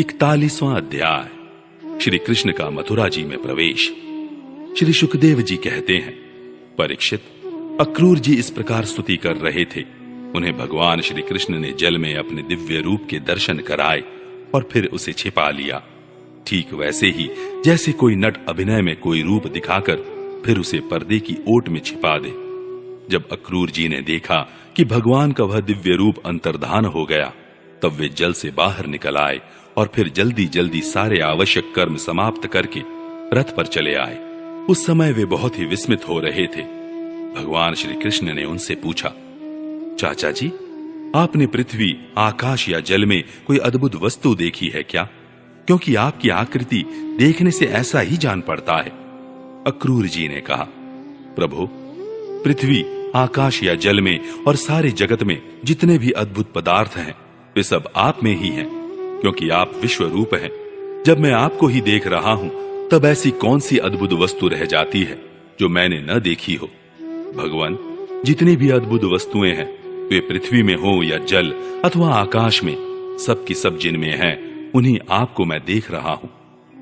41वां अध्याय। श्री कृष्ण का मथुरा जी में प्रवेश। श्री सुखदेव जी कहते हैं, परीक्षित, अक्रूर जी इस प्रकार स्तुति कर रहे थे। उन्हें भगवान श्री कृष्ण ने जल में अपने दिव्य रूप के दर्शन कराए और फिर उसे छिपा लिया। ठीक वैसे ही जैसे कोई नट अभिनय में कोई रूप दिखाकर फिर उसे पर्दे की ओट में छिपा दे। जब अक्रूर जी ने देखा कि भगवान का वह दिव्य रूप अंतर्धान हो गया, तब वे जल से बाहर निकल आए और फिर जल्दी जल्दी सारे आवश्यक कर्म समाप्त करके रथ पर चले आए। उस समय वे बहुत ही विस्मित हो रहे थे। भगवान श्री कृष्ण ने उनसे पूछा, चाचा जी, आपने पृथ्वी, आकाश या जल में कोई अद्भुत वस्तु देखी है क्या? क्योंकि आपकी आकृति देखने से ऐसा ही जान पड़ता है। अक्रूर जी ने कहा, प्रभु, पृथ्वी, आकाश या जल में और सारे जगत में जितने भी अद्भुत पदार्थ हैं, वे सब आप में ही हैं, क्योंकि आप विश्व रूप हैं। जब मैं आपको ही देख रहा हूं, तब ऐसी कौन सी अद्भुत वस्तु रह जाती है जो मैंने न देखी हो? भगवान, जितनी भी अद्भुत वस्तुएं हैं, वे पृथ्वी में हो या जल अथवा आकाश में, सब की सब जिनमें हैं, उन्हीं आपको मैं देख रहा हूं।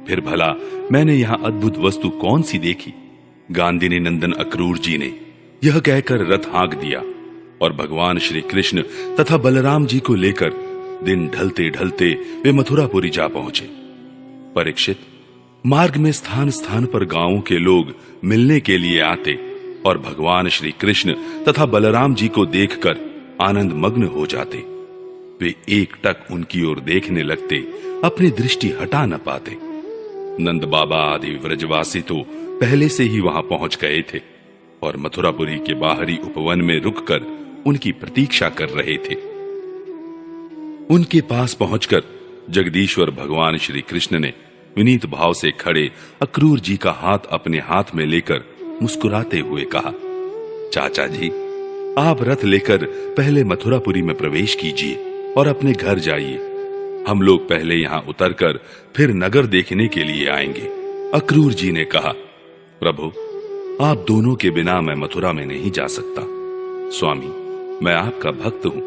फिर भला मैंने यहां अद्भुत वस्तु कौन सी देखी? गांधिनी नंदन अक्रूर जी ने यह कहकर रथ हाँक दिया और भगवान श्री कृष्ण तथा बलराम जी को लेकर दिन ढलते ढलते वे मथुरापुरी जा पहुंचे। परीक्षित, मार्ग में स्थान स्थान पर गांवों के लोग मिलने के लिए आते और भगवान श्री कृष्ण तथा बलराम जी को देखकर आनंद मग्न हो जाते। वे एकटक उनकी ओर देखने लगते, अपनी दृष्टि हटा न पाते। नंद बाबा आदि व्रजवासी तो पहले से ही वहां पहुंच गए थे और मथुरापुरी के बाहरी उपवन में रुककर उनकी प्रतीक्षा कर रहे थे। उनके पास पहुंचकर जगदीश्वर भगवान श्री कृष्ण ने विनीत भाव से खड़े अक्रूर जी का हाथ अपने हाथ में लेकर मुस्कुराते हुए कहा, चाचा जी, आप रथ लेकर पहले मथुरापुरी में प्रवेश कीजिए और अपने घर जाइए। हम लोग पहले यहां उतरकर फिर नगर देखने के लिए आएंगे। अक्रूर जी ने कहा, प्रभु, आप दोनों के बिना मैं मथुरा में नहीं जा सकता। स्वामी, मैं आपका भक्त हूं।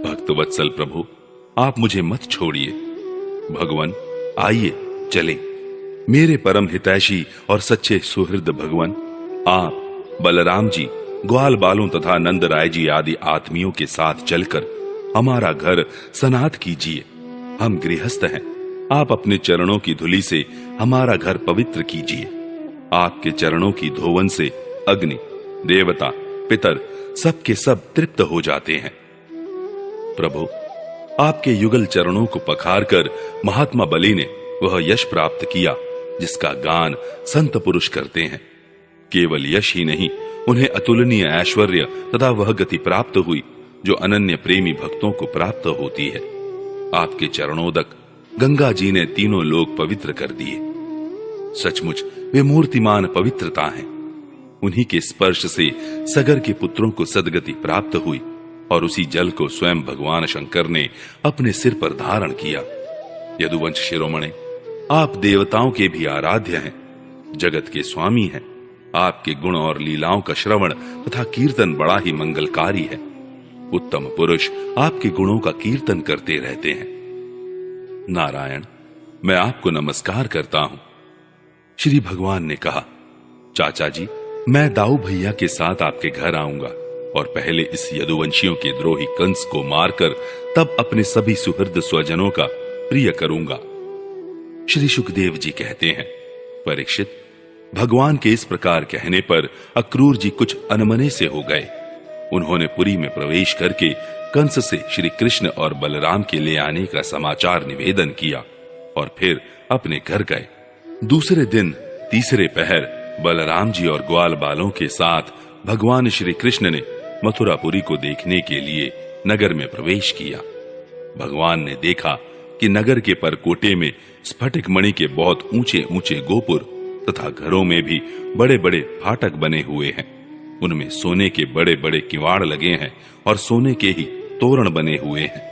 भक्त वत्सल प्रभु, आप मुझे मत छोड़िए। भगवान, आइए चलें। मेरे परम हितैषी और सच्चे सुहृद भगवान, आप, बलराम जी, ग्वाल बालों तथा नंद राय जी आदि आत्मियों के साथ चलकर हमारा घर सनाथ कीजिए। हम गृहस्थ हैं। आप अपने चरणों की धूलि से हमारा घर पवित्र कीजिए। आपके चरणों की धोवन से अग्नि, देवता, पितर सबके सब तृप्त हो जाते हैं। प्रभु, आपके युगल चरणों को पखारकर महात्मा बलि ने वह यश प्राप्त किया जिसका गान संत पुरुष करते हैं। केवल यश ही नहीं, उन्हें अतुलनीय ऐश्वर्य तथा वह गति प्राप्त हुई जो अनन्य प्रेमी भक्तों को प्राप्त होती है। आपके चरणोदक गंगा जी ने तीनों लोक पवित्र कर दिए। सचमुच वे मूर्तिमान पवित्रता हैं। उन्हीं के स्पर्श से सगर के पुत्रों को सदगति प्राप्त हुई और उसी जल को स्वयं भगवान शंकर ने अपने सिर पर धारण किया। यदुवंश शिरोमणि, आप देवताओं के भी आराध्य हैं, जगत के स्वामी हैं। आपके गुण और लीलाओं का श्रवण तथा कीर्तन बड़ा ही मंगलकारी है। उत्तम पुरुष आपके गुणों का कीर्तन करते रहते हैं। नारायण, मैं आपको नमस्कार करता हूं। श्री भगवान ने कहा, चाचा जी, मैं दाऊ भैया के साथ आपके घर आऊंगा और पहले इस यदुवंशियों के द्रोही कंस को मारकर तब अपने सभी सुहृद स्वजनों का प्रिय करूंगा। श्री सुखदेव जी कहते हैं, परीक्षित, भगवान के इस प्रकार कहने पर अक्रूर जी कुछ अनमने से हो गए। उन्होंने पुरी में प्रवेश करके कंस से श्री कृष्ण और बलराम के ले आने का समाचार निवेदन किया और फिर अपने घर गए। दूसरे दिन तीसरे पहर बलराम जी और ग्वाल बालों के साथ भगवान श्री कृष्ण ने मथुरापुरी को देखने के लिए नगर में प्रवेश किया। भगवान ने देखा कि नगर के परकोटे में स्फटिक मणि के बहुत ऊंचे ऊंचे गोपुर तथा घरों में भी बड़े बड़े फाटक बने हुए हैं। उनमें सोने के बड़े बड़े किवाड़ लगे हैं और सोने के ही तोरण बने हुए हैं।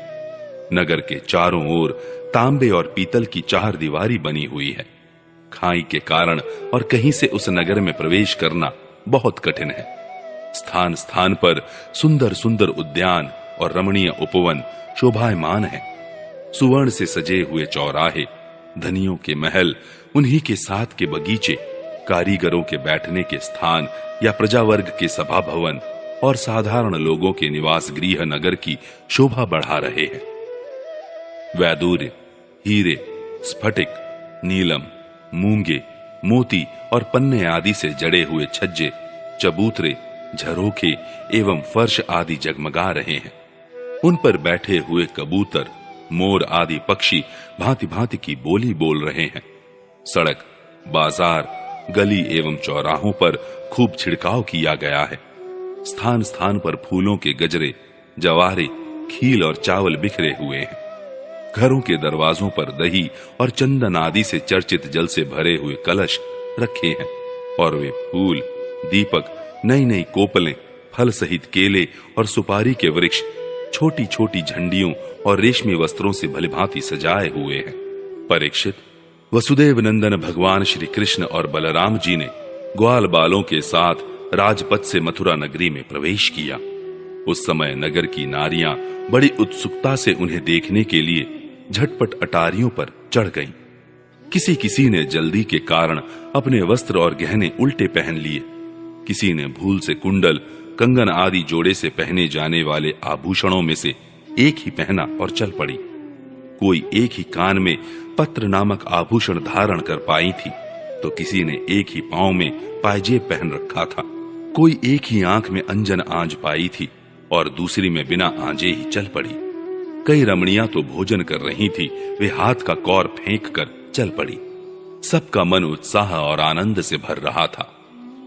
नगर के चारों ओर तांबे और पीतल की चार दीवारी बनी हुई है। खाई के कारण और कहीं से उस नगर में प्रवेश करना बहुत कठिन है। स्थान स्थान पर सुंदर सुंदर उद्यान और रमणीय उपवन शोभायमान है। सुवर्ण से सजे हुए चौराहे, धनियों के महल, उन्हीं के साथ के बगीचे, कारीगरों के बैठने के स्थान या प्रजावर्ग के सभा भवन और साधारण लोगों के निवास गृह नगर की शोभा बढ़ा रहे हैं। वैदूर्य, हीरे, स्फटिक, नीलम, मूंगे, मोती और पन्ने आदि से जड़े हुए छज्जे, चबूतरे, झरोखे एवं फर्श आदि जगमगा रहे हैं। उन पर बैठे हुए कबूतर, मोर आदि पक्षी भांति भांति की बोली बोल रहे हैं। सड़क, बाजार, गली एवं चौराहों पर खूब छिड़काव किया गया है। स्थान स्थान पर फूलों के गजरे, जवारे, खील और चावल बिखरे हुए हैं। घरों के दरवाजों पर दही और चंदन आदि से चर्चित जल से भरे हुए कलश रखे हैं और वे फूल, दीपक, नई नई कोपलें, फल सहित केले और सुपारी के वृक्ष छोटी छोटी झंडियों और रेशमी वस्त्रों से भलीभांति सजाए हुए हैं। परीक्षित, वसुदेव नंदन भगवान श्री कृष्ण और बलराम जी ने ग्वाल बालों के साथ राजपथ से मथुरा नगरी में प्रवेश किया। उस समय नगर की नारियां बड़ी उत्सुकता से उन्हें देखने के लिए झटपट अटारियों पर चढ़ गईं। किसी किसी ने जल्दी के कारण अपने वस्त्र और गहने उल्टे पहन लिए। किसी ने भूल से कुंडल, कंगन आदि जोड़े से पहने जाने वाले आभूषणों में से एक ही पहना और चल पड़ी। कोई एक ही कान में पत्र नामक आभूषण धारण कर पाई थी, तो किसी ने एक ही पांव में पायजेब पहन रखा था। कोई एक ही आंख में अंजन आंज पाई थी और दूसरी में बिना आंजे ही चल पड़ी। कई रमणियां तो भोजन कर रही थी, वे हाथ का कौर फेंक कर चल पड़ी। सबका मन उत्साह और आनंद से भर रहा था।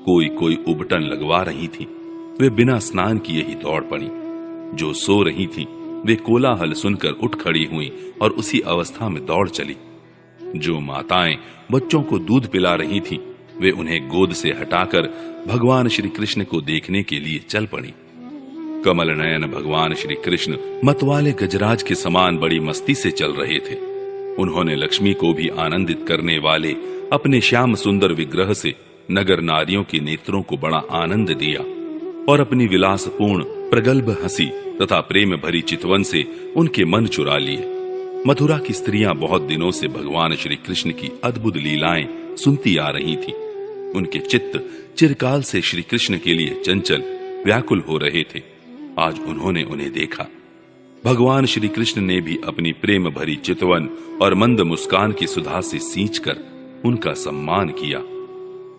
कोई कोई उबटन लगवा रही थी, वे बिना स्नान किए ही दौड़ पड़ी। जो सो रही थी वे कोलाहल सुनकर उठ खड़ी हुई और उसी अवस्था में दौड़ चली। जो माताएं बच्चों को दूध पिला रही थीं, वे उन्हें गोद से हटाकर भगवान श्री कृष्ण को देखने के लिए चल पड़ी। कमल नयन भगवान श्री कृष्ण मतवाले गजराज के समान बड़ी मस्ती से चल रहे थे। उन्होंने लक्ष्मी को भी आनंदित करने वाले अपने श्याम सुंदर विग्रह से नगर नारियों के नेत्रों को बड़ा आनंद दिया और अपनी विलासपूर्ण प्रगल्भ हंसी तथा प्रेम भरी चितवन से उनके मन चुरा लिए। मथुरा की स्त्रियां बहुत दिनों से भगवान श्री कृष्ण की अद्भुत लीलाएं सुनती आ रही थीं। उनके चित्त चिरकाल से श्री कृष्ण के लिए चंचल, व्याकुल हो रहे थे। आज उन्होंने उन्हें देखा। भगवान श्री कृष्ण ने भी अपनी प्रेम भरी चितवन और मंद मुस्कान की सुधा से सींचकर उनका सम्मान किया।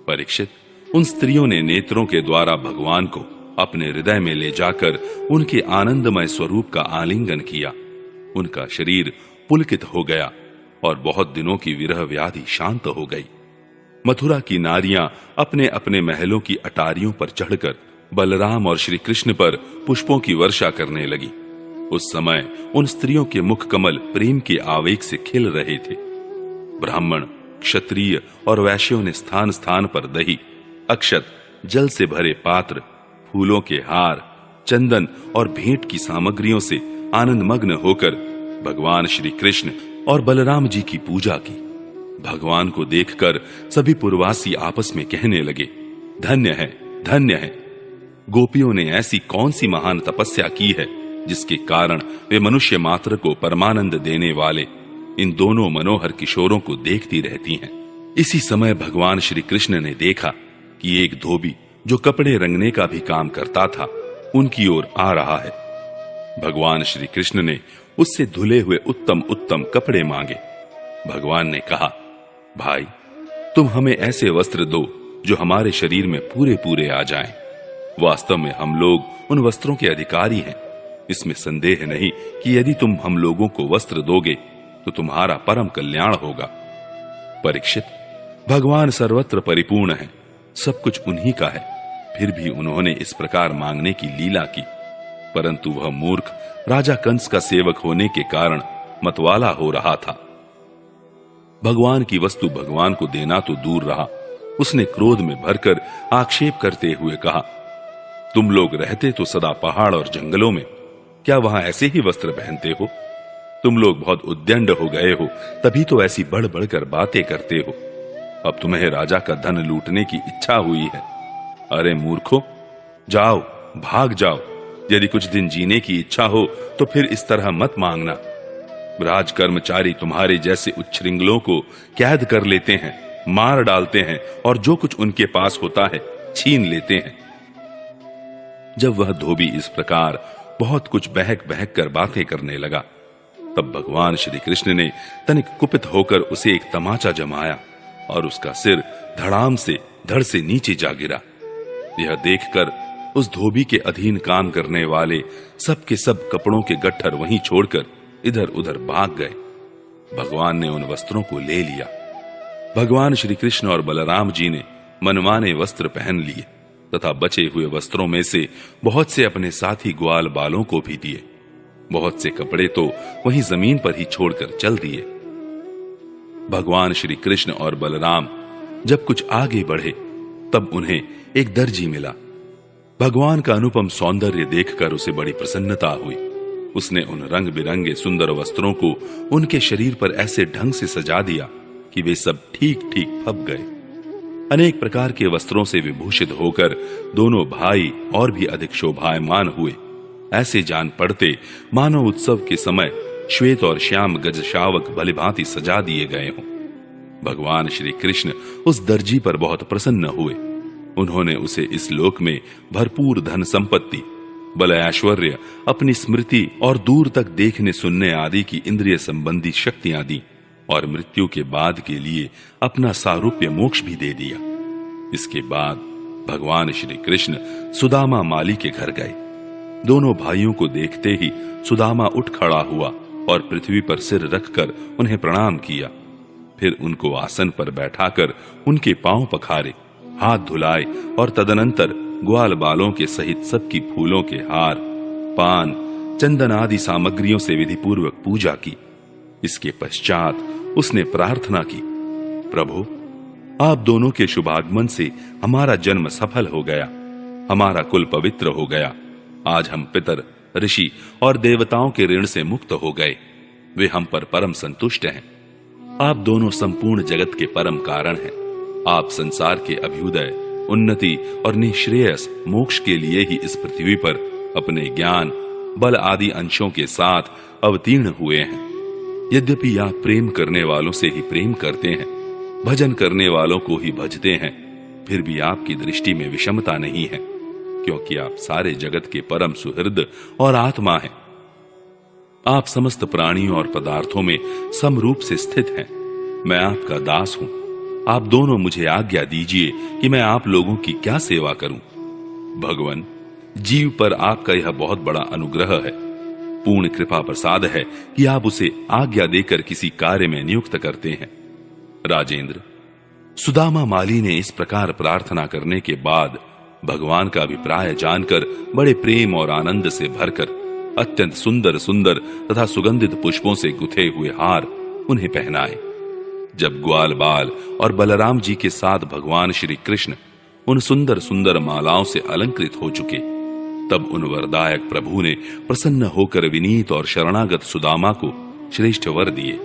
परीक्षित, उन स्त्रियों ने नेत्रों के द्वारा भगवान को अपने हृदय में ले जाकर उनके आनंदमय स्वरूप का आलिंगन किया। उनका शरीर पुलकित हो गया और बहुत दिनों की विरह व्याधि शांत हो गई। मथुरा की नारियां अपने अपने महलों की अटारियों पर चढ़कर बलराम और श्री कृष्ण पर पुष्पों की वर्षा करने लगी। उस समय उन स्त्रियों के मुख कमल प्रेम के आवेग से खिल रहे थे। ब्राह्मण, क्षत्रिय और वैश्यों ने स्थान स्थान पर दही, अक्षत, जल से भरे पात्र, फूलों के हार, चंदन और भेंट की सामग्रियों से आनंद मग्न होकर भगवान श्री कृष्ण और बलराम जी की पूजा की। भगवान को देखकर सभी पुरवासी आपस में कहने लगे, धन्य है, धन्य है। गोपियों ने ऐसी कौन सी महान तपस्या की है जिसके कारण वे मनुष्य मात्र को परमानंद देने वाले इन दोनों मनोहर किशोरों को देखती रहती हैं। इसी समय भगवान श्री कृष्ण ने देखा कि एक धोबी जो कपड़े रंगने का भी काम करता था उनकी ओर आ रहा है। भगवान श्री कृष्ण ने उससे धुले हुए उत्तम उत्तम कपड़े मांगे। भगवान ने कहा, भाई, तुम हमें ऐसे वस्त्र दो जो हमारे शरीर में पूरे पूरे आ जाएं। वास्तव में हम लोग उन वस्त्रों के अधिकारी हैं। इसमें संदेह नहीं कि यदि तुम हम लोगों को वस्त्र दोगे तो तुम्हारा परम कल्याण होगा। परीक्षित, भगवान सर्वत्र परिपूर्ण है, सब कुछ उन्हीं का है। फिर भी उन्होंने इस प्रकार मांगने की लीला की, परंतु वह मूर्ख राजा कंस का सेवक होने के कारण मतवाला हो रहा था। भगवान की वस्तु भगवान को देना तो दूर रहा, उसने क्रोध में भरकर आक्षेप करते हुए कहा, तुम लोग रहते तो सदा पहाड़ और जंगलों में, क्या वहां ऐसे ही वस्त्र पहनते हो? तुम लोग बहुत उद्दंड हो गए हो, तभी तो ऐसी बढ़ बढ़कर बातें करते हो। अब तुम्हें राजा का धन लूटने की इच्छा हुई है। अरे मूर्खों, जाओ, भाग जाओ। यदि कुछ दिन जीने की इच्छा हो तो फिर इस तरह मत मांगना। राज कर्मचारी तुम्हारे जैसे उच्छृंगलों को कैद कर लेते हैं, मार डालते हैं और जो कुछ उनके पास होता है छीन लेते हैं। जब वह धोबी इस प्रकार बहुत कुछ बहक बहक कर बातें करने लगा, तब भगवान श्री कृष्ण ने तनिक कुपित होकर उसे एक तमाचा जमाया और उसका सिर धड़ाम से धड़ से नीचे जा गिरा। यह देखकर उस धोबी के अधीन काम करने वाले सब के सब कपड़ों के गट्ठर वहीं छोड़कर इधर उधर भाग गए। भगवान ने उन वस्त्रों को ले लिया। भगवान श्री कृष्ण और बलराम जी ने मनमाने वस्त्र पहन लिए तथा बचे हुए वस्त्रों में से बहुत से अपने साथी ग्वाल बालों को भी दिए। बहुत से कपड़े तो वहीं जमीन पर ही छोड़कर चल दिए। भगवान श्री कृष्ण और बलराम जब कुछ आगे बढ़े तब उन्हें एक दर्जी मिला। भगवान का अनुपम सौंदर्य देखकर उसे बड़ी प्रसन्नता हुई। उसने उन रंग बिरंगे सुंदर वस्त्रों को उनके शरीर पर ऐसे ढंग से सजा दिया कि वे सब ठीक ठीक फब गए। अनेक प्रकार के वस्त्रों से विभूषित होकर दोनों भाई और भी अधिक शोभायमान हुए। ऐसे जान पड़ते मानो उत्सव के समय श्वेत और श्याम गज शावक भलीभांति सजा दिए गए हों। भगवान श्री कृष्ण उस दर्जी पर बहुत प्रसन्न हुए। उन्होंने उसे इस लोक में भरपूर धन संपत्ति, बल ऐश्वर्य, अपनी स्मृति और दूर तक देखने सुनने आदि की इंद्रिय संबंधी शक्तियां दी और मृत्यु के बाद के लिए अपना सारूप्य मोक्ष भी दे दिया। इसके बाद भगवान श्री कृष्ण सुदामा माली के घर गए। दोनों भाइयों को देखते ही सुदामा उठ खड़ा हुआ और पृथ्वी पर सिर रखकर उन्हें प्रणाम किया। फिर उनको आसन पर बैठाकर उनके पांव पखारे, हाथ धुलाए और तदनंतर ग्वाल बालों के सहित सबकी फूलों के हार, पान, चंदन आदि सामग्रियों से विधिपूर्वक पूजा की। इसके पश्चात उसने प्रार्थना की, प्रभु, आप दोनों के शुभागमन से हमारा जन्म सफल हो गया, हमारा कुल पवित्र हो गया। आज हम पितर, ऋषि और देवताओं के ऋण से मुक्त हो गए। वे हम पर परम संतुष्ट हैं। आप दोनों संपूर्ण जगत के परम कारण हैं। आप संसार के अभ्युदय, उन्नति और निःश्रेयस मोक्ष के लिए ही इस पृथ्वी पर अपने ज्ञान, बल आदि अंशों के साथ अवतीर्ण हुए हैं। यद्यपि आप प्रेम करने वालों से ही प्रेम करते हैं, भजन करने वालों को ही भजते हैं, फिर भी आपकी दृष्टि में विषमता नहीं है, क्योंकि आप सारे जगत के परम सुहृद और आत्मा हैं। आप समस्त प्राणियों और पदार्थों में समरूप से स्थित हैं। मैं आपका दास हूं। आप दोनों मुझे आज्ञा दीजिए कि मैं आप लोगों की क्या सेवा करूं। भगवान, जीव पर आपका यह बहुत बड़ा अनुग्रह है। पूर्ण कृपा प्रसाद है कि आप उसे आज्ञा देकर किसी कार्य में नियुक्त करते हैं। राजेंद्र, सुदामा माली ने इस प्रकार प्रार्थना करने के बाद भगवान का अभिप्राय जानकर बड़े प्रेम और आनंद से भरकर अत्यंत सुंदर सुंदर तथा सुगंधित पुष्पों से गुथे हुए हार उन्हें पहनाए। जब ग्वाल बाल और बलराम जी के साथ भगवान श्री कृष्ण उन सुंदर सुंदर मालाओं से अलंकृत हो चुके, तब उन वरदायक प्रभु ने प्रसन्न होकर विनीत और शरणागत सुदामा को श्रेष्ठ वर दिए।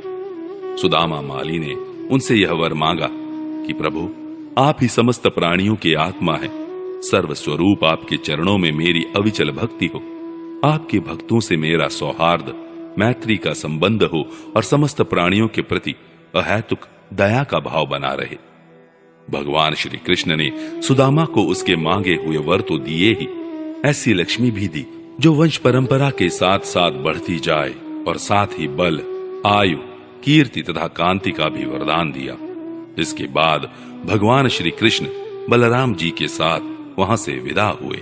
सुदामा माली ने उनसे यह वर मांगा कि प्रभु, आप ही समस्त प्राणियों की आत्मा है। सर्वस्वरूप आपके चरणों में मेरी अविचल भक्ति हो। आपके भक्तों से मेरा सौहार्द, मैत्री का संबंध हो और समस्त प्राणियों के प्रति अहैतुक दया का भाव बना रहे। भगवान श्री कृष्ण ने सुदामा को उसके मांगे हुए वर तो दिए ही, ऐसी लक्ष्मी भी दी जो वंश परंपरा के साथ साथ बढ़ती जाए और साथ ही बल, आयु, कीर्ति तथा कांति का भी वरदान दिया। इसके बाद भगवान श्री कृष्ण बलराम जी के साथ वहां से विदा हुए।